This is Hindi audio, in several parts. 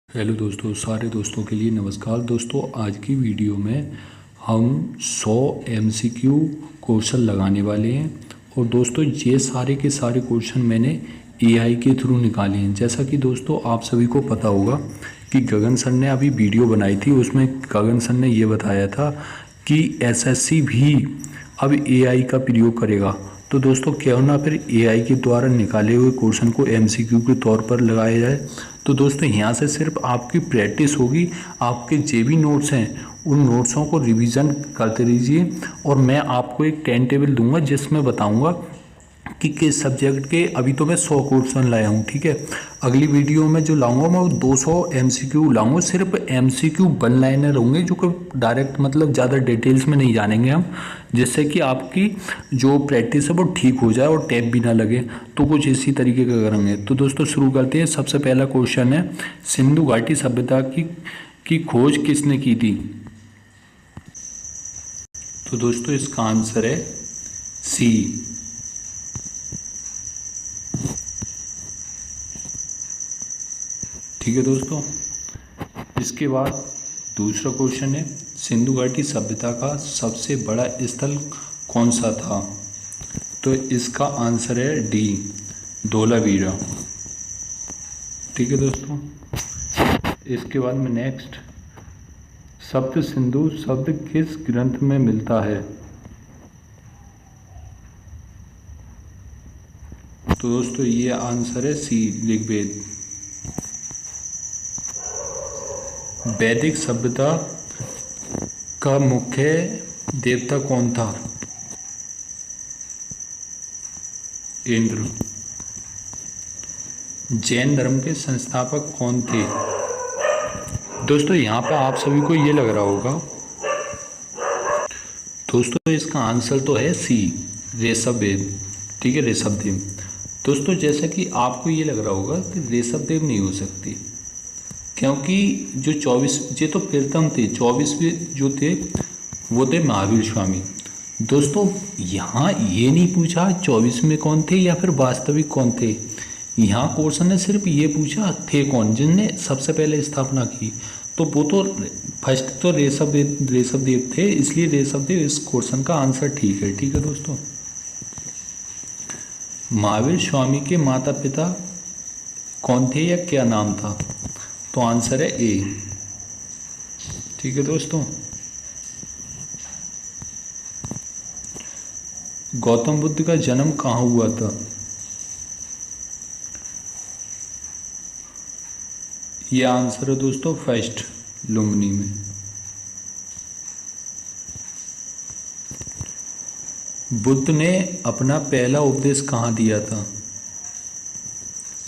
हेलो दोस्तों, सारे दोस्तों के लिए नमस्कार। दोस्तों, आज की वीडियो में हम 100 एमसीक्यू क्वेश्चन लगाने वाले हैं। और दोस्तों, ये सारे के सारे क्वेश्चन मैंने एआई के थ्रू निकाले हैं। जैसा कि दोस्तों आप सभी को पता होगा कि गगन सर ने अभी वीडियो बनाई थी, उसमें गगन सर ने ये बताया था कि एसएससी भी अब एआई का प्रयोग करेगा। तो दोस्तों, क्यों ना फिर एआई के द्वारा निकाले हुए क्वेश्चन को एमसीक्यू के तौर पर लगाया जाए। तो दोस्तों, यहाँ से सिर्फ आपकी प्रैक्टिस होगी। आपके जे भी नोट्स हैं उन नोट्सों को रिवीजन करते रहिए। और मैं आपको एक टाइम टेबल दूंगा जिसमें बताऊंगा कि किस सब्जेक्ट के अभी तो मैं 100 क्वेश्चन लाया हूँ, ठीक है। अगली वीडियो में जो लाऊंगा मैं वो 200 एमसीक्यू लाऊंगा। सिर्फ एमसीक्यू वन लाइनर होंगे जो कि डायरेक्ट मतलब ज़्यादा डिटेल्स में नहीं जानेंगे हम, जिससे कि आपकी जो प्रैक्टिस है वो ठीक हो जाए और टैप भी ना लगे। तो कुछ इसी तरीके का करेंगे। तो दोस्तों शुरू करते हैं। सबसे पहला क्वेश्चन है, सिंधु घाटी सभ्यता की खोज किसने की थी। तो दोस्तों इसका आंसर है सी। ठीक है दोस्तों, इसके बाद दूसरा क्वेश्चन है, सिंधु घाटी सभ्यता का सबसे बड़ा स्थल कौन सा था। तो इसका आंसर है डी, धोलावीरा। ठीक है दोस्तों, इसके बाद में नेक्स्ट, सप्त सिंधु शब्द किस ग्रंथ में मिलता है। तो दोस्तों ये आंसर है सी, ऋग्वेद। वैदिक सभ्यता का मुख्य देवता कौन था। इंद्र। जैन धर्म के संस्थापक कौन थे। दोस्तों यहाँ पे आप सभी को ये लग रहा होगा, दोस्तों इसका आंसर तो है सी, ऋषभदेव। ठीक है, ऋषभदेव। दोस्तों जैसा कि आपको ये लग रहा होगा कि ऋषभदेव नहीं हो सकती, क्योंकि जो 24 ये तो प्रथम थे, 24वें जो थे वो थे महावीर स्वामी। दोस्तों यहाँ ये नहीं पूछा 24 में कौन थे या फिर वास्तविक कौन थे। यहाँ क्वेश्चन ने सिर्फ ये पूछा थे कौन, जिनने सबसे पहले स्थापना की। तो वो तो फर्स्ट तो ऋषभदेव थे, इसलिए ऋषभदेव इस क्वेश्चन का आंसर ठीक है। ठीक है दोस्तों, महावीर स्वामी के माता पिता कौन थे या क्या नाम था। तो आंसर है ए। ठीक है दोस्तों, गौतम बुद्ध का जन्म कहाँ हुआ था। यह आंसर है दोस्तों फर्स्ट, लुम्बिनी में। बुद्ध ने अपना पहला उपदेश कहाँ दिया था।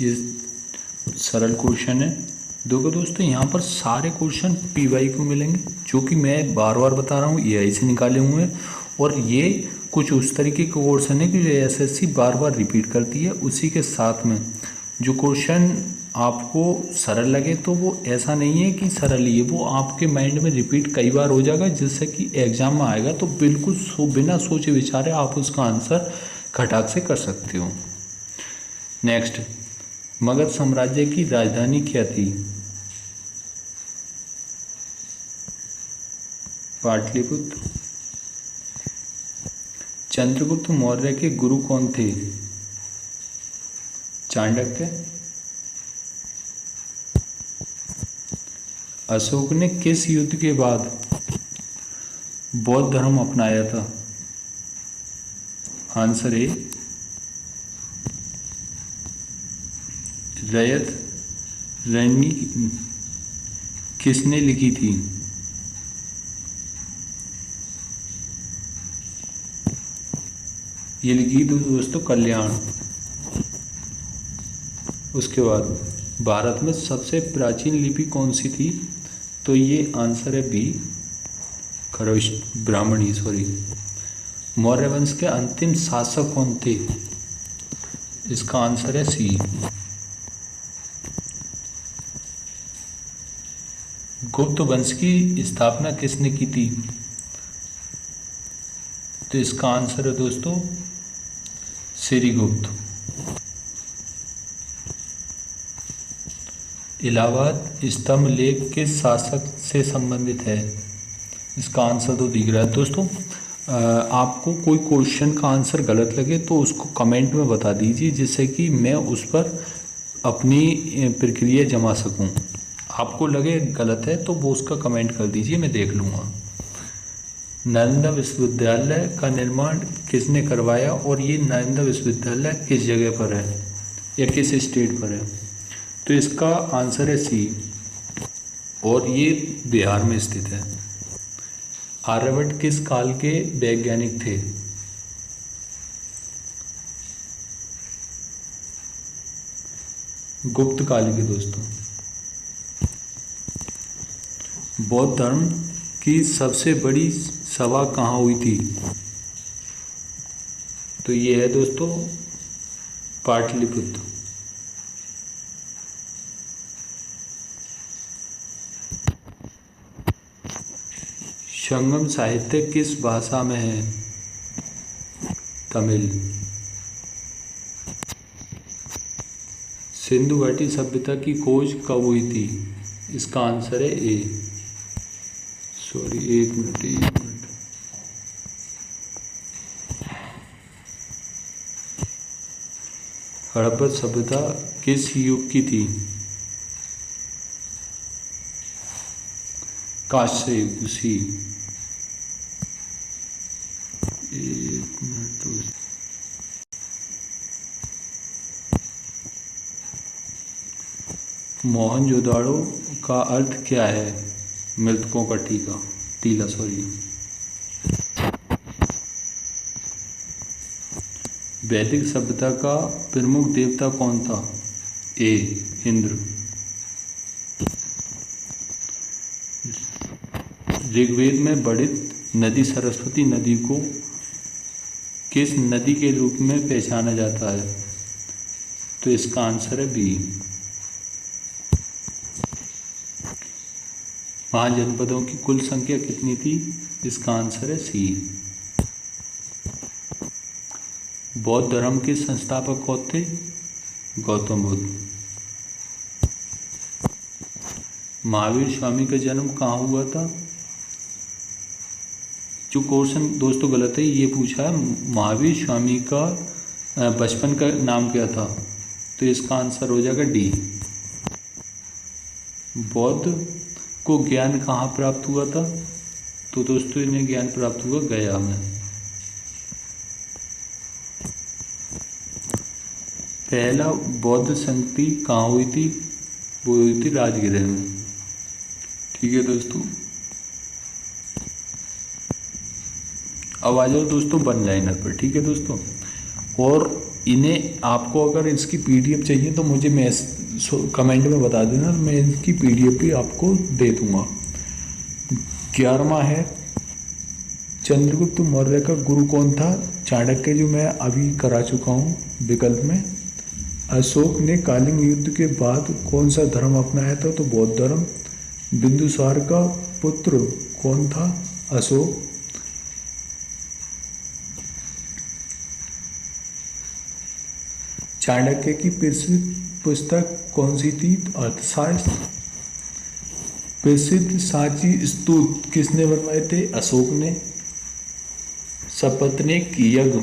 ये सरल क्वेश्चन है। देखो दोस्तों, यहाँ पर सारे क्वेश्चन पीवाई को मिलेंगे, जो कि मैं बार बार बता रहा हूँ एआई से निकाले हुए हैं। और ये कुछ उस तरीके के क्वेश्चन है कि जो एसएससी बार बार रिपीट करती है। उसी के साथ में जो क्वेश्चन आपको सरल लगे तो वो ऐसा नहीं है कि सरल ही है, वो आपके माइंड में रिपीट कई बार हो जाएगा, जिससे कि एग्जाम में आएगा तो बिल्कुल बिना सोचे विचारे आप उसका आंसर खटाक से कर सकते हो। नेक्स्ट, मगध साम्राज्य की राजधानी क्या थी। पाटलिपुत्र। चंद्रगुप्त मौर्य के गुरु कौन थे। चाणक्य। अशोक ने किस युद्ध के बाद बौद्ध धर्म अपनाया था। आंसर ए, रयत रणनी किसने लिखी थी। ये लिखी थी दोस्तों कल्याण। उसके बाद भारत में सबसे प्राचीन लिपि कौन सी थी। तो ये आंसर है बी, खरवेश ब्राह्मणी, सॉरी। मौर्य वंश के अंतिम शासक कौन थे। इसका आंसर है सी, गुप्त वंश की स्थापना किसने की थी। तो इसका आंसर है दोस्तों श्रीगुप्त। इलाहाबाद स्तंभ लेख किस शासक से संबंधित है? इसका आंसर तो दिख रहा है दोस्तों। आपको कोई क्वेश्चन का आंसर गलत लगे तो उसको कमेंट में बता दीजिए, जिससे कि मैं उस पर अपनी प्रक्रिया जमा सकूं। आपको लगे गलत है तो वो उसका कमेंट कर दीजिए, मैं देख लूँगा। नालंदा विश्वविद्यालय का निर्माण किसने करवाया और ये नालंदा विश्वविद्यालय किस जगह पर है या किस स्टेट पर है? तो इसका आंसर है सी, और ये बिहार में स्थित है। आर्यभट्ट किस काल के वैज्ञानिक थे? गुप्त काल के दोस्तों। बौद्ध धर्म की सबसे बड़ी सभा कहाँ हुई थी? तो ये है दोस्तों पाटलिपुत्र। संगम साहित्य किस भाषा में है? तमिल। सिंधु घाटी सभ्यता की खोज कब हुई थी? इसका आंसर है ए। सॉरी, एक मिनट। हड़प्पा सभ्यता किस युग की थी? कांस्य युग। सी। एक मिनट। मोहनजोदाड़ो का अर्थ क्या है? मृतकों का टीला। सॉरी। वैदिक सभ्यता का प्रमुख देवता कौन था? ए। इंद्र। ऋग्वेद में वर्णित नदी सरस्वती नदी को किस नदी के रूप में पहचाना जाता है? तो इसका आंसर है बी। महाजनपदों की कुल संख्या कितनी थी? इसका आंसर है सी। बौद्ध धर्म के संस्थापक कौन थे? गौतम बुद्ध। महावीर स्वामी का जन्म कहाँ हुआ था? जो क्वेश्चन दोस्तों गलत है, ये पूछा है महावीर स्वामी का बचपन का नाम क्या था? तो इसका आंसर हो जाएगा डी। बौद्ध को ज्ञान कहाँ प्राप्त हुआ था? तो दोस्तों इन्हें ज्ञान प्राप्त हुआ गया में। पहला बौद्ध संगति कहाँ हुई थी? वो हुई थी राजगृह में। ठीक है दोस्तों। अब आ जाओ दोस्तों वन लाइनर पर। ठीक है दोस्तों। और इन्हें आपको अगर इसकी पीडीएफ चाहिए तो मुझे कमेंट में बता देना, मैं इसकी पीडीएफ भी आपको दे दूंगा। 11वां है चंद्रगुप्त मौर्य का गुरु कौन था? चाणक्य, जो मैं अभी करा चुका हूँ विकल्प में। अशोक ने कलिंग युद्ध के बाद कौन सा धर्म अपनाया था? तो बौद्ध धर्म। बिंदुसार का पुत्र कौन था? अशोक। चाणक्य की प्रसिद्ध पुस्तक कौन सी थी? अर्थशास्त्र। प्रसिद्ध सांची स्तूप किसने बनवाए थे? अशोक ने। सपत्नीक यज्ञ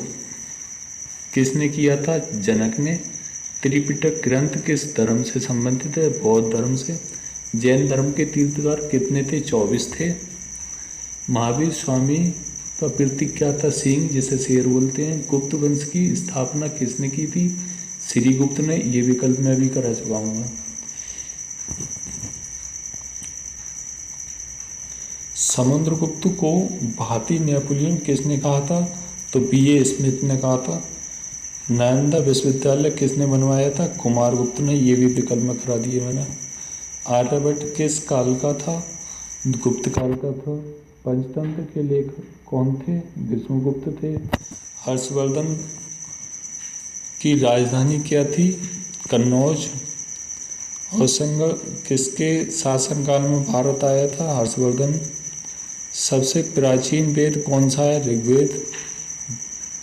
किसने किया था? जनक ने। त्रिपिटक ग्रंथ किस धर्म से संबंधित है? बौद्ध धर्म से। जैन धर्म के तीर्थद्वार कितने थे? 24 थे। महावीर स्वामी का प्रतीक क्या था? सिंह, जिसे शेर बोलते हैं। गुप्त वंश की स्थापना किसने की थी? श्री गुप्त ने। ये विकल्प मैं भी करा चुका हूँ। समुद्रगुप्त को भारतीय नेपोलियन किसने कहा था? तो B.A. स्मिथ ने कहा था। नालंदा विश्वविद्यालय किसने बनवाया था? कुमारगुप्त ने। ये भी विकल्प में करा दिए मैंने। आर्यभट्ट किस काल का था? गुप्त काल का था। पंचतंत्र के लेखक कौन थे? विष्णुगुप्त थे। हर्षवर्धन की राजधानी क्या थी? कन्नौज। होशंगा किसके शासनकाल में भारत आया था? हर्षवर्धन। सबसे प्राचीन वेद कौन सा है? ऋग्वेद।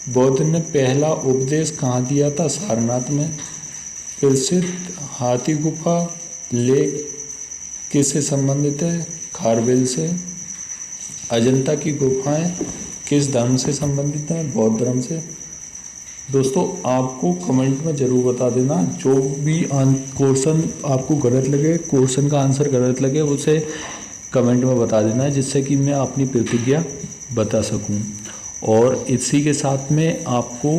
बौद्ध ने पहला उपदेश कहाँ दिया था? सारनाथ में। प्रसिद्ध हाथी गुफा लेक किससे संबंधित है? खारवेल से। अजंता की गुफाएं किस धर्म से संबंधित हैं? बौद्ध धर्म से। दोस्तों आपको कमेंट में ज़रूर बता देना, जो भी क्वेश्चन आपको गलत लगे, क्वेश्चन का आंसर गलत लगे, उसे कमेंट में बता देना, जिससे कि मैं अपनी प्रतिक्रिया बता सकूं। और इसी के साथ में आपको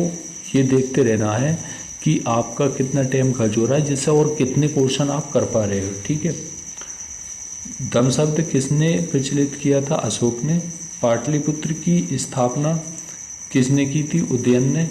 ये देखते रहना है कि आपका कितना टाइम खर्च हो रहा है, जिससे और कितने क्वेश्चन आप कर पा रहे हो। ठीक है। दम शब्द किसने प्रचलित किया था? अशोक ने। पाटलिपुत्र की स्थापना किसने की थी? उदयन ने।